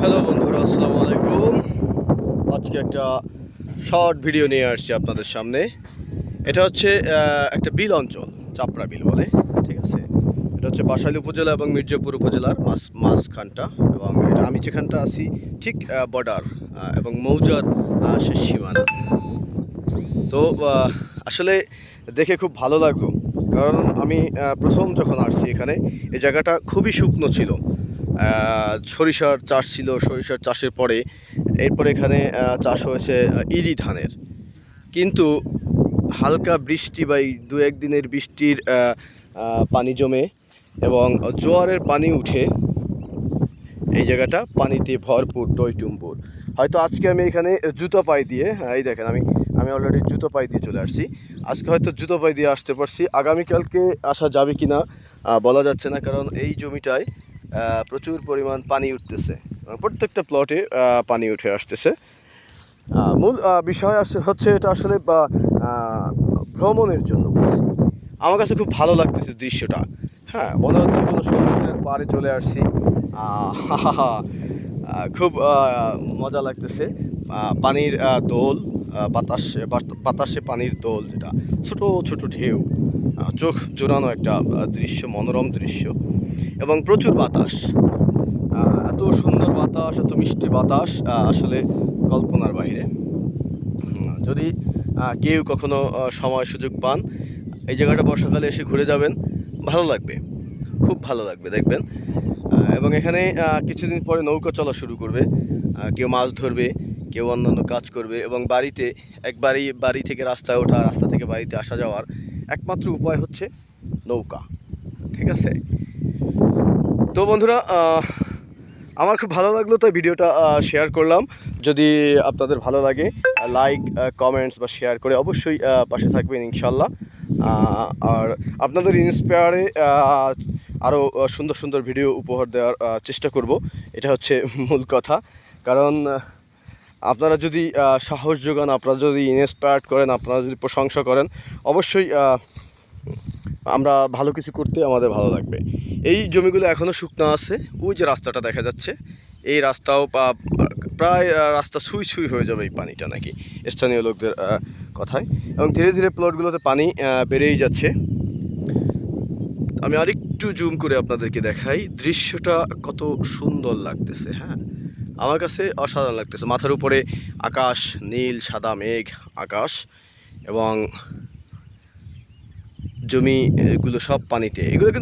Hello বন্ধুরা, আসসালামু আলাইকুম। আজকে একটা শর্ট ভিডিও নিয়ে আসছি আপনাদের সামনে। এটা হচ্ছে একটা বিল অঞ্চল, চাপড়া বিল বলে। ঠিক আছে, এটা হচ্ছে বাসাইল উপজেলা এবং মির্জাপুর উপজেলার মাঝখানটা। এবং এটা আমি যেখানটা আছি ঠিক বর্ডার এবং মৌজার শেষ সীমানা। তো আসলে দেখে খুব ভালো লাগলো, কারণ আমি প্রথম যখন আসছি এখানে, এই জায়গাটা খুবই শুকনো ছিল। সরিষার চাষ ছিল, সরিষার চাষের পরে এরপরে এখানে চাষ হয়েছে ইরি ধানের। কিন্তু হালকা বৃষ্টি বা এই দু এক দিনের বৃষ্টির পানি জমে এবং জোয়ারের পানি উঠে এই জায়গাটা পানিতে ভরপুর, টইটুম্বুর। হয়তো আজকে আমি এখানে জুতো পায়ে দিয়ে, এই দেখেন, আমি আমি অলরেডি জুতো পায়ে দিয়ে চলে আসছি। আজকে হয়তো জুতো পায়ে দিয়ে আসতে পারছি, আগামীকালকে আসা যাবে কি না বলা যাচ্ছে না, কারণ এই জমিটায় প্রচুর পরিমাণ পানি উঠতেছে। প্রত্যেকটা প্লটে পানি উঠে আসতেছে। মূল বিষয় হচ্ছে এটা আসলে ভ্রমণের জন্য বলছি। আমার কাছে খুব ভালো লাগতেছে দৃশ্যটা। হ্যাঁ, মনে হচ্ছে কোনো সমুদ্রের পাড়ে চলে আসছি। খুব মজা লাগতেছে। পানির দোল, বাতাসে পানির দোল, যেটা ছোট ছোট ঢেউ, চোখ জোড়ানো একটা দৃশ্য, মনোরম দৃশ্য। এবং প্রচুর বাতাস, এত সুন্দর বাতাস, এত মিষ্টি বাতাস, আসলে কল্পনার বাইরে। যদি কেউ কখনো সময় সুযোগ পান, এই জায়গাটা বর্ষাকালে এসে ঘুরে যাবেন, ভালো লাগবে, খুব ভালো লাগবে দেখবেন। এবং এখানে কিছুদিন পরে নৌকা চলা শুরু করবে। কেউ মাছ ধরবে, কেউ অন্যান্য কাজ করবে। এবং বাড়ি থেকে রাস্তায় ওঠা, রাস্তা থেকে বাড়িতে আসা যাওয়ার একমাত্র উপায় হচ্ছে নৌকা। ঠিক আছে, তো বন্ধুরা, আমার খুব ভালো লাগলো, তাই ভিডিওটা শেয়ার করলাম। যদি আপনাদের ভালো লাগে, লাইক, কমেন্টস বা শেয়ার করে অবশ্যই পাশে থাকবেন ইনশাল্লাহ। আর আপনাদের ইন্সপায়ারে আরও সুন্দর সুন্দর ভিডিও উপহার দেওয়ার চেষ্টা করব, এটা হচ্ছে মূল কথা। কারণ আপনারা যদি সাহস যোগান, আপনারা যদি ইন্সপায়ার্ড করেন, আপনারা যদি প্রশংসা করেন, অবশ্যই আমরা ভালো কিছু করতে আমাদের ভালো লাগবে। এই জমিগুলো এখনও শুকনো আছে। ওই যে রাস্তাটা দেখা যাচ্ছে, এই রাস্তাও প্রায় রাস্তা ছুঁই ছুঁই হয়ে যাবে এই পানিটা, নাকি স্থানীয় লোকদের কথায়। এবং ধীরে ধীরে প্লটগুলোতে পানি বেড়েই যাচ্ছে। আমি আরেকটু জুম করে আপনাদেরকে দেখাই, দৃশ্যটা কত সুন্দর লাগতেছে। হ্যাঁ, আমার কাছে অসাধারণ লাগতেছে। মাথার উপরে আকাশ, নীল সাদা মেঘ আকাশ, এবং জমি এগুলো সব পানিতে। এগুলো কিন্তু